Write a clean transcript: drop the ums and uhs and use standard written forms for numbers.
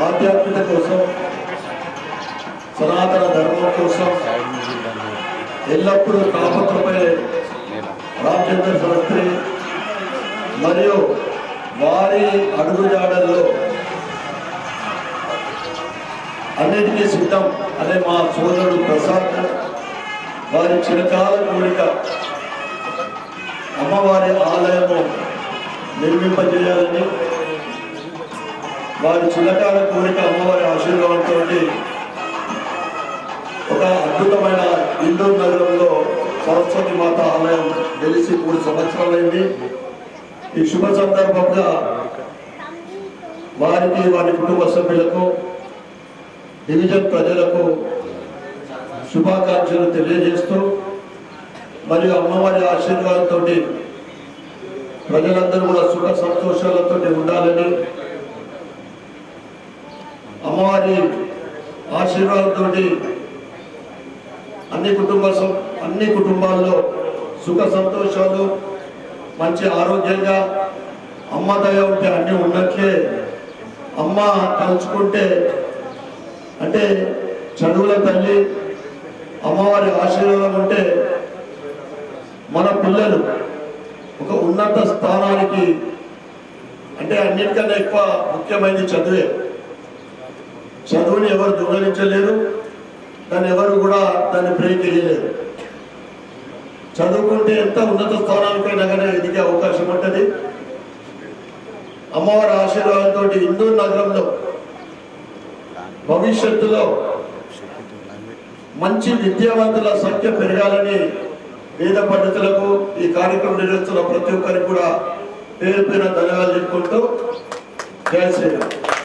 ఆధ్యాత్మిక కోసం సనాతన ధర్మం కోసం ఎల్లప్పుడూ తాపత్రపై రామచంద్ర శాస్త్రి మరియు వారి అడుగుజాడల్లో అన్నిటికీ సిద్ధం అనే మా సోదరుడు ప్రసాద్ వారి చిరకాల కోరిక అమ్మవారి ఆలయము నిర్మింపజేయాలని వారి చిరకాల కోరిక అమ్మవారి ఆశీర్వాదంతో ఒక అద్భుతమైన ఇందూరు నగరంలో సరస్వతి మాత ఆలయం వెలిసి 3 సంవత్సరాలైంది. ఈ శుభ సందర్భంగా వారికి వారి కుటుంబ సభ్యులకు డివిజన్ ప్రజలకు శుభాకాంక్షలు తెలియజేస్తూ మరియు అమ్మవారి ఆశీర్వాదంతో ప్రజలందరూ కూడా సుఖ సంతోషాలతో ఉండాలని అమ్మవారి ఆశీర్వాదంతో అన్ని కుటుంబాల్లో సుఖ సంతోషాలు మంచి ఆరోగ్యంగా అమ్మ దయ ఉంటే అన్నీ ఉన్నట్లే అమ్మ తలుచుకుంటే అంటే చదువుల తల్లి అమ్మవారి ఆశీర్వాదం ఉంటే మన పిల్లలు ఒక ఉన్నత స్థానానికి అంటే అన్నిటికన్నా ఎక్కువ ముఖ్యమైనది చదువే. చదువుని ఎవరు దొంగలించలేరు, దాన్ని ఎవరు కూడా దాన్ని బ్రేక్ చేయలేరు. చదువుకుంటే ఎంత ఉన్నత స్థానానికైనా కానీ ఎదిగే అవకాశం ఉంటుంది. అమ్మవారి ఆశీర్వాదంతో ఇందూరు నగరంలో భవిష్యత్తులో మంచి విద్యావంతుల సంఖ్య పెరగాలని వేద పండితులకు ఈ కార్యక్రమం నిర్వహిస్తున్న ప్రతి ఒక్కరికి కూడా పేరు పేరు ధన్యవాదాలు చెప్పుకుంటూ జై శ్రీరామ్.